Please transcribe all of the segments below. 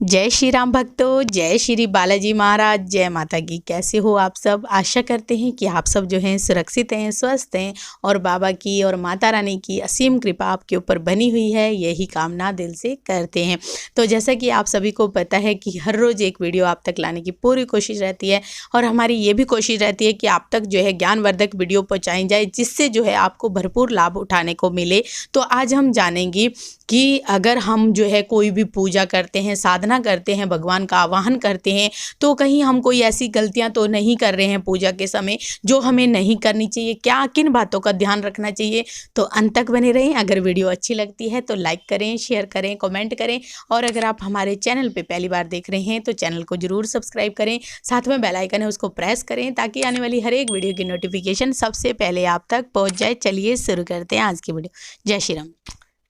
जय श्री राम भक्तों, जय श्री बालाजी महाराज, जय माता की। कैसे हो आप सब? आशा करते हैं कि आप सब जो हैं सुरक्षित हैं, स्वस्थ हैं और बाबा की और माता रानी की असीम कृपा आपके ऊपर बनी हुई है, यही कामना दिल से करते हैं। तो जैसा कि आप सभी को पता है कि हर रोज़ एक वीडियो आप तक लाने की पूरी कोशिश रहती है और हमारी ये भी कोशिश रहती है कि आप तक जो है ज्ञानवर्धक वीडियो पहुँचाई जाए, जिससे जो है आपको भरपूर लाभ उठाने को मिले। तो आज हम जानेंगे कि अगर हम जो है कोई भी पूजा करते हैं, साधना करते हैं, भगवान का आवाहन करते हैं, तो कहीं हम कोई ऐसी गलतियां तो नहीं कर रहे हैं पूजा के समय जो हमें नहीं करनी चाहिए। क्या किन बातों का ध्यान रखना चाहिए? तो अंत तक बने रहें। अगर वीडियो अच्छी लगती है तो लाइक करें, शेयर करें, कमेंट करें और अगर आप हमारे चैनल पे पहली बार देख रहे हैं तो चैनल को जरूर सब्सक्राइब करें। साथ में बेल आइकन है उसको प्रेस करें ताकि आने वाली हर एक वीडियो की नोटिफिकेशन सबसे पहले आप तक पहुँच जाए। चलिए शुरू करते हैं आज की वीडियो। जय श्री राम।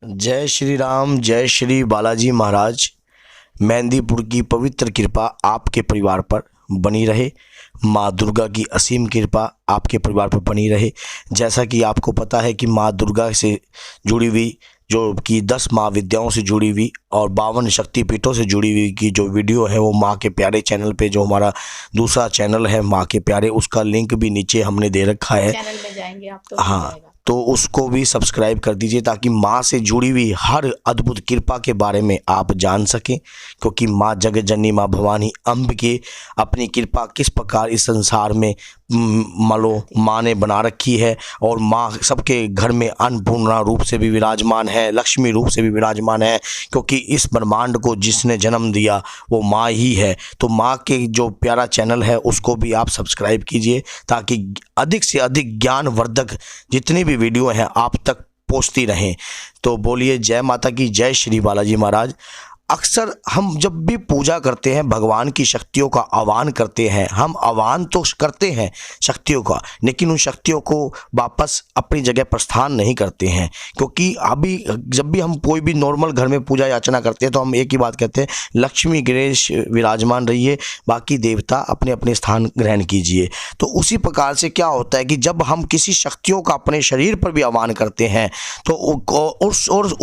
जय श्री राम, जय श्री बालाजी महाराज। मेहंदीपुर की पवित्र कृपा आपके परिवार पर बनी रहे। माँ दुर्गा की असीम कृपा आपके परिवार पर बनी रहे। जैसा कि आपको पता है कि माँ दुर्गा से जुड़ी हुई जो कि 10 महाविद्याओं से जुड़ी हुई और 52 शक्तिपीठों से जुड़ी हुई की जो वीडियो है वो माँ के प्यारे चैनल पे, जो हमारा दूसरा चैनल है माँ के प्यारे, उसका लिंक भी नीचे हमने दे रखा है। चैनल में जाएंगे आप तो हाँ, तो उसको भी सब्सक्राइब कर दीजिए ताकि माँ से जुड़ी हुई हर अद्भुत कृपा के बारे में आप जान सकें। क्योंकि माँ जगत जननी माँ भवानी अम्ब के अपनी कृपा किस प्रकार इस संसार में माँ ने बना रखी है और माँ सबके घर में अन्नपूर्णा रूप से भी विराजमान है, लक्ष्मी रूप से भी विराजमान है। क्योंकि इस ब्रह्मांड को जिसने जन्म दिया वो माँ ही है। तो माँ के जो प्यारा चैनल है उसको भी आप सब्सक्राइब कीजिए ताकि अधिक से अधिक ज्ञानवर्धक जितनी भी वीडियो हैं आप तक पहुँचती रहें। तो बोलिए जय माता की, जय श्री बालाजी महाराज। अक्सर हम जब भी पूजा करते हैं, भगवान की शक्तियों का आह्वान करते हैं, हम आह्वान तो करते हैं शक्तियों का, लेकिन उन शक्तियों को वापस अपनी जगह प्रस्थान नहीं करते हैं। क्योंकि अभी जब भी हम कोई भी नॉर्मल घर में पूजा याचना करते हैं तो हम एक ही बात कहते हैं, लक्ष्मी गणेश विराजमान रहिए, बाकी देवता अपने अपने स्थान ग्रहण कीजिए। तो उसी प्रकार से क्या होता है कि जब हम किसी शक्तियों का अपने शरीर पर भी आह्वान करते हैं तो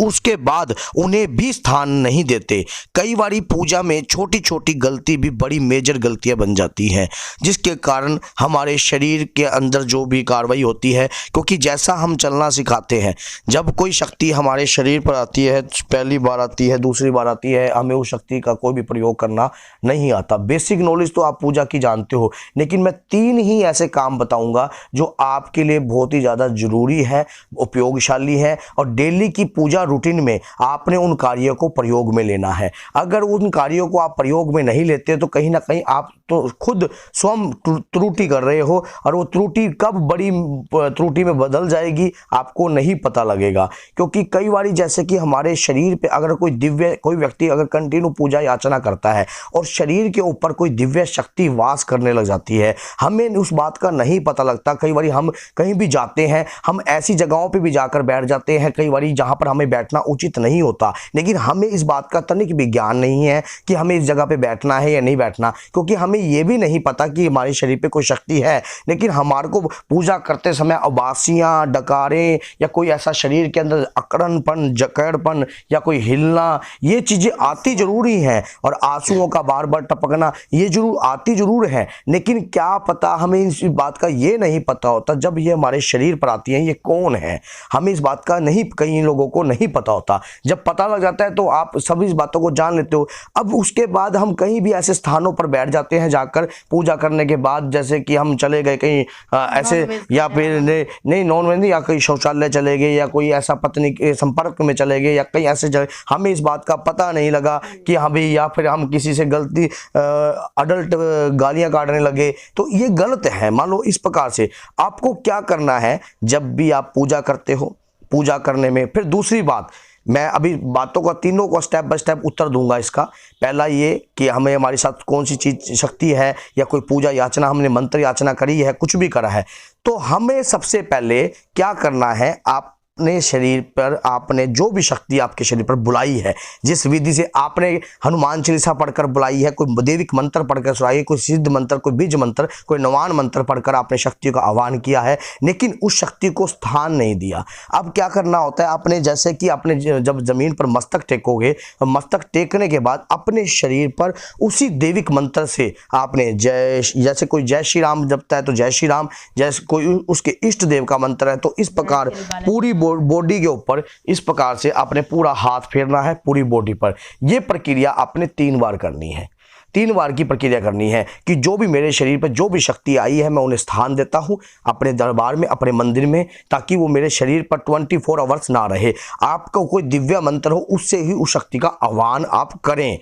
उसके बाद उन्हें भी स्थान नहीं देते। कई बारी पूजा में छोटी छोटी गलती भी बड़ी मेजर गलतियां बन जाती हैं, जिसके कारण हमारे शरीर के अंदर जो भी कार्रवाई होती है, क्योंकि जैसा हम चलना सिखाते हैं, जब कोई शक्ति हमारे शरीर पर आती है, पहली बार आती है, दूसरी बार आती है, हमें उस शक्ति का कोई भी प्रयोग करना नहीं आता। बेसिक नॉलेज तो आप पूजा की जानते हो, लेकिन मैं 3 ही ऐसे काम बताऊंगा जो आपके लिए बहुत ही ज़्यादा जरूरी है, उपयोगशाली है और डेली की पूजा रूटीन में आपने उन कार्यों को प्रयोग में लेना है। अगर उन कार्यों को आप प्रयोग में नहीं लेते तो कहीं ना कहीं आप तो खुद स्वयं त्रुटि कर रहे हो और वो त्रुटि कब बड़ी त्रुटि में बदल जाएगी आपको नहीं पता लगेगा। क्योंकि कई बार जैसे कि हमारे शरीर पे अगर कोई व्यक्ति अगर कंटिन्यू पूजा याचना करता है और शरीर के ऊपर कोई दिव्य शक्ति वास करने लग जाती है, हमें उस बात का नहीं पता लगता। कई बार हम कहीं भी जाते हैं, हम ऐसी जगहों पर भी जाकर बैठ जाते हैं कई बार जहाँ पर हमें बैठना उचित नहीं होता, लेकिन हमें इस बात का तनिक भी ज्ञान नहीं है कि हमें इस जगह पे बैठना है या नहीं बैठना। क्योंकि हमें ये भी नहीं पता कि हमारे शरीर पे कोई शक्ति है, लेकिन हमारे को पूजा करते समय उबासियां, डकारें या कोई ऐसा शरीर के अंदर अकड़नपन, जकड़पन या कोई हिलना, ये चीजें आती जरूरी हैं और आंसुओं का बार बार टपकना ये जरूर आती जरूर है। लेकिन क्या पता हमें इस बात का ये नहीं पता होता जब ये हमारे शरीर पर आती है ये कौन है, हमें इस बात का नहीं, कई लोगों को नहीं पता होता। जब पता लग जाता है तो आप सभी इस बातों को जान लेते हो। अब उसके बाद हम कहीं भी ऐसे स्थानों पर बैठ जाते हैं जाकर पूजा करने के बाद, जैसे कि हम चले गए कहीं ऐसे या फिर नहीं नॉन वेज नहीं, या कहीं शौचालय चले गए या कोई ऐसा पत्नी के संपर्क में चले गए या कहीं ऐसे जगह हमें इस बात का पता नहीं लगा कि हाँ भाई, या फिर हम किसी से गलती अडल्ट गालियां काटने लगे, तो ये गलत है। मान लो इस प्रकार से आपको क्या करना है जब भी आप पूजा करते हो, पूजा करने में फिर दूसरी बात, मैं अभी बातों का तीनों को स्टेप बाय स्टेप उत्तर दूंगा इसका। पहला ये कि हमें हमारे साथ कौन सी चीज शक्ति है या कोई पूजा याचना हमने मंत्र याचना करी है, कुछ भी करा है, तो हमें सबसे पहले क्या करना है, आप अपने शरीर पर आपने जो भी शक्ति आपके शरीर पर बुलाई है, जिस विधि से आपने हनुमान चालीसा पढ़कर बुलाई है, कोई दैविक मंत्र पढ़कर सुनाई, कोई सिद्ध मंत्र, कोई बीज मंत्र, कोई नवान मंत्र पढ़कर आपने शक्तियों का आह्वान किया है, लेकिन उस शक्ति को स्थान नहीं दिया। अब क्या करना होता है, आपने जैसे कि आपने जब जमीन पर मस्तक टेकोगे, मस्तक टेकने के बाद अपने शरीर पर उसी दैविक मंत्र से आपने जैसे कोई जय श्री राम जपता है तो जय श्री राम, जैसे कोई उसके इष्ट देव का मंत्र है तो इस प्रकार पूरी बॉडी के ऊपर इस प्रकार से आपने पूरा हाथ फेरना है पूरी बॉडी पर। यह प्रक्रिया आपने 3 बार करनी है। 3 बार की प्रक्रिया करनी है कि जो भी मेरे शरीर पर जो भी शक्ति आई है मैं उन्हें स्थान देता हूं अपने दरबार में, अपने मंदिर में, ताकि वो मेरे शरीर पर 24 आवर्स ना रहे। आपका कोई दिव्य मंत्र हो उससे ही उस शक्ति का आह्वान आप करें।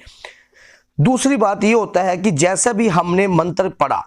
दूसरी बात ये होता है कि जैसा भी हमने मंत्र पढ़ा,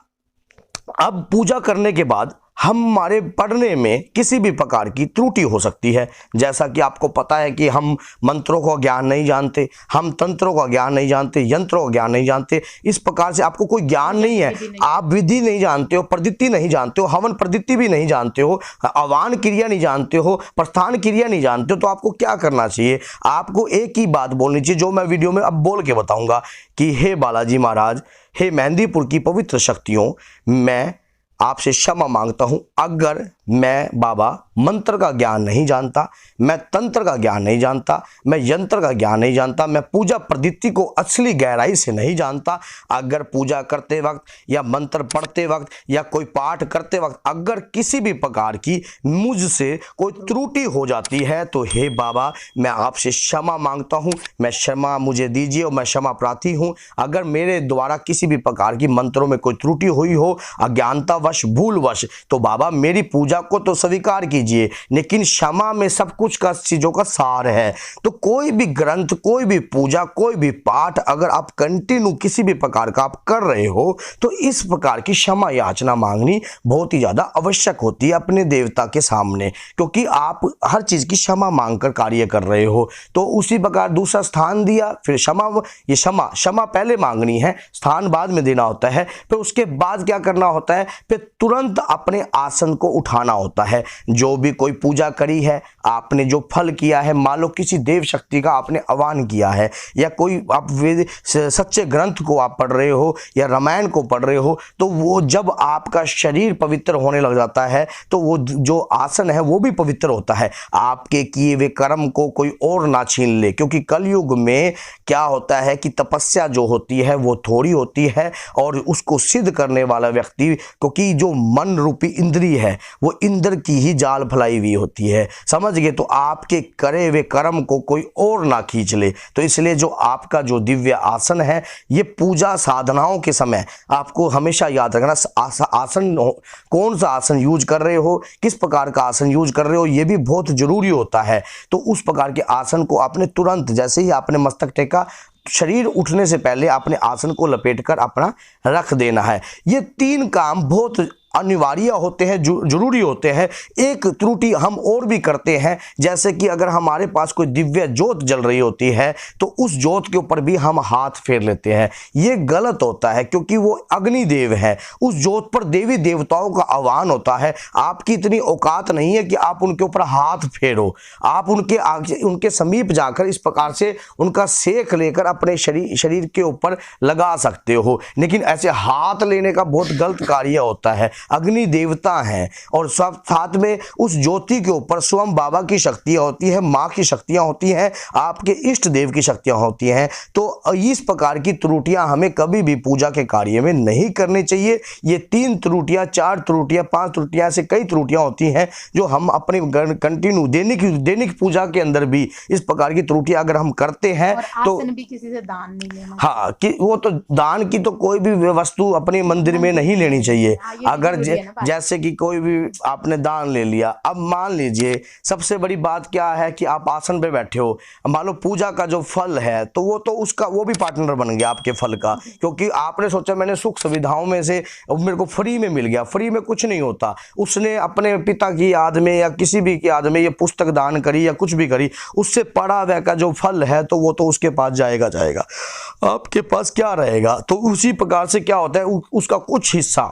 अब पूजा करने के बाद हमारे पढ़ने में किसी भी प्रकार की त्रुटि हो सकती है। जैसा कि आपको पता है कि हम मंत्रों का ज्ञान नहीं जानते, हम तंत्रों का ज्ञान नहीं जानते, यंत्रों का ज्ञान नहीं जानते, इस प्रकार से आपको कोई ज्ञान नहीं है, आप विधि नहीं जानते हो, पद्धति नहीं जानते हो, हवन पद्धति भी नहीं जानते हो, आह्वान क्रिया नहीं जानते हो, प्रस्थान क्रिया नहीं जानते हो, तो आपको क्या करना चाहिए? आपको एक ही बात बोलनी चाहिए जो मैं वीडियो में अब बोल के बताऊंगा कि हे बालाजी महाराज, हे मेहंदीपुर की पवित्र शक्तियों, मैं आपसे क्षमा मांगता हूं अगर मैं बाबा मंत्र का ज्ञान नहीं जानता, मैं तंत्र का ज्ञान नहीं जानता, मैं यंत्र का ज्ञान नहीं जानता, मैं पूजा पद्धति को असली गहराई से नहीं जानता। अगर पूजा करते वक्त या मंत्र पढ़ते वक्त या कोई पाठ करते वक्त अगर किसी भी प्रकार की मुझसे कोई त्रुटि हो जाती है तो हे बाबा मैं आपसे क्षमा मांगता हूं, मैं क्षमा मुझे दीजिए और मैं क्षमा प्रार्थी हूं। अगर मेरे द्वारा किसी भी प्रकार की मंत्रों में कोई त्रुटि हुई हो, अज्ञानतावश, भूलवश, तो बाबा मेरी पूजा को तो स्वीकार कीजिए, लेकिन क्षमा में सब कुछ का चीजों का सार है। तो कोई भी ग्रंथ, कोई भी पूजा, कोई भी पाठ अगर आप कंटिन्यू किसी भी प्रकार का आप कर रहे हो तो इस प्रकार की क्षमा याचना मांगनी बहुत ही ज्यादा आवश्यक होती है अपने देवता के सामने, क्योंकि आप हर चीज की क्षमा मांगकर कार्य कर रहे हो। तो उसी प्रकार दूसरा स्थान दिया, फिर क्षमा, ये क्षमा पहले मांगनी है, स्थान बाद में देना होता है। फिर उसके बाद क्या करना होता है, फिर तुरंत अपने आसन को उठाना होता है। जो भी कोई पूजा करी है, आपने जो फल किया है, मान लो किसी देव शक्ति का आपने आह्वान किया है या कोई आप वेद सच्चे ग्रंथ को आप पढ़ रहे हो या रामायण को पढ़ रहे हो, तो वो जब आपका शरीर पवित्र होने लग जाता है तो वो जो आसन है वो भी पवित्र होता है। आपके किए हुए कर्म को कोई और ना छीन ले, क्योंकि कलयुग में क्या होता है कि तपस्या जो होती है वो थोड़ी होती है और उसको सिद्ध करने वाला व्यक्ति, क्योंकि जो मन रूपी इंद्री है वो इंद्र की ही जाल फैलाई हुई होती है, समझ गए? तो आपके करे हुए कर्म को कोई और ना खींच ले। तो इसलिए जो आपका जो दिव्य आसन है, ये पूजा साधनाओं के समय आपको हमेशा याद रखना, आसन कौन सा आसन यूज कर रहे हो, किस प्रकार का आसन यूज कर रहे हो, ये भी बहुत जरूरी होता है। तो उस प्रकार के आसन को आपने तुरंत, जैसे ही आपने मस्तक टेका, शरीर उठने से पहले आपने आसन को लपेटकर अपना रख देना है। ये 3 काम बहुत अनिवार्य होते हैं, जरूरी होते हैं। एक त्रुटि हम और भी करते हैं, जैसे कि अगर हमारे पास कोई दिव्य ज्योत जल रही होती है तो उस ज्योत के ऊपर भी हम हाथ फेर लेते हैं। ये गलत होता है, क्योंकि वो अग्निदेव है, उस ज्योत पर देवी देवताओं का आह्वान होता है। आपकी इतनी औकात नहीं है कि आप उनके ऊपर हाथ फेरो, आप उनके समीप जाकर इस प्रकार से उनका सेक लेकर अपने शरीर के ऊपर लगा सकते हो, लेकिन ऐसे हाथ लेने का बहुत गलत कार्य होता है। अग्नि देवता हैं और सब साथ में उस ज्योति के ऊपर स्वयं बाबा की शक्तियां होती है, माँ की शक्तियां होती हैं, आपके इष्ट देव की शक्तियां होती हैं। तो इस प्रकार की त्रुटियां हमें कभी भी पूजा के कार्य में नहीं करनी चाहिए। ये 3 त्रुटियां, 4 त्रुटियां, 5 त्रुटियां से कई त्रुटियां होती हैं जो हम अपने कंटिन्यू दैनिक पूजा के अंदर भी इस प्रकार की त्रुटियां अगर हम करते हैं तो भी किसी से दान नहीं लेना। हाँ, कि वो तो दान की तो कोई भी वस्तु अपने मंदिर में नहीं लेनी चाहिए। अगर जैसे कि कोई भी आपने दान ले लिया, अब मान लीजिए सबसे बड़ी बात क्या है कि आप आसन पे बैठे हो, मान लो पूजा का जो फल है तो वो भी पार्टनर बन गया आपके फल का, क्योंकि आपने सोचा मैंने सुख सुविधाओं में से मेरे को फ्री में मिल गया। फ्री में कुछ नहीं होता, उसने अपने पिता की याद में या किसी भी की याद में ये पुस्तक दान करी या कुछ भी करी, उससे पड़ा हुआ का जो फल है तो वो तो उसके पास जाएगा, आपके पास क्या रहेगा? तो उसी प्रकार से क्या होता है, उसका कुछ हिस्सा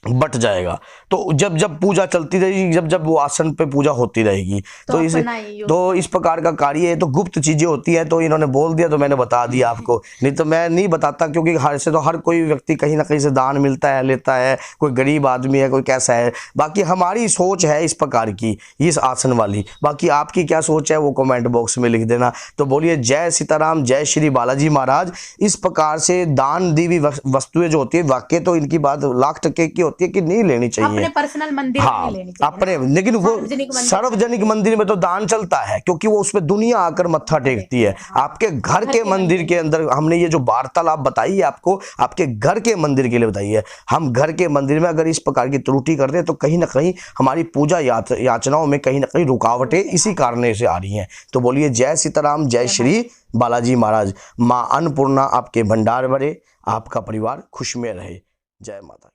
बट जाएगा। तो जब जब पूजा चलती रहेगी, जब जब वो आसन पे पूजा होती रहेगी, तो इस प्रकार का कार्य है। तो गुप्त चीजें होती हैं, तो इन्होंने बोल दिया तो मैंने बता दिया आपको, नहीं तो मैं नहीं बताता, क्योंकि हर कोई व्यक्ति कहीं ना कहीं से दान मिलता है, लेता है, कोई गरीब आदमी है, कोई कैसा है। बाकी हमारी सोच है इस प्रकार की, इस आसन वाली। बाकी आपकी क्या सोच है वो कमेंट बॉक्स में लिख देना। तो बोलिए जय सीताराम, जय श्री बालाजी महाराज। इस प्रकार से दान दी हुई वस्तुएं जो होती है, वाकई तो इनकी बात लाख टके की होती है कि नहीं लेनी चाहिए, अपने पर्सनल मंदिर में नहीं लेनी चाहिए अपने, लेकिन वो सार्वजनिक मंदिर में तो दान चलता है, क्योंकि वो उसमें दुनिया आकर मत्था टेकती है। आपके घर के मंदिर के अंदर हमने ये जो वार्तालाप बताई है आपको, आपके घर के मंदिर के लिए बताई है। हम घर के मंदिर में अगर इस प्रकार की त्रुटि करते हैं तो कहीं ना कहीं हमारी पूजा याचनाओं में कहीं ना कहीं रुकावटें इसी कारण से आ रही हैं। तो बोलिए जय सीताराम, जय श्री बालाजी महाराज। माँ अन्नपूर्णा आपके भंडार भरे, आपका परिवार खुश में रहे। जय माता।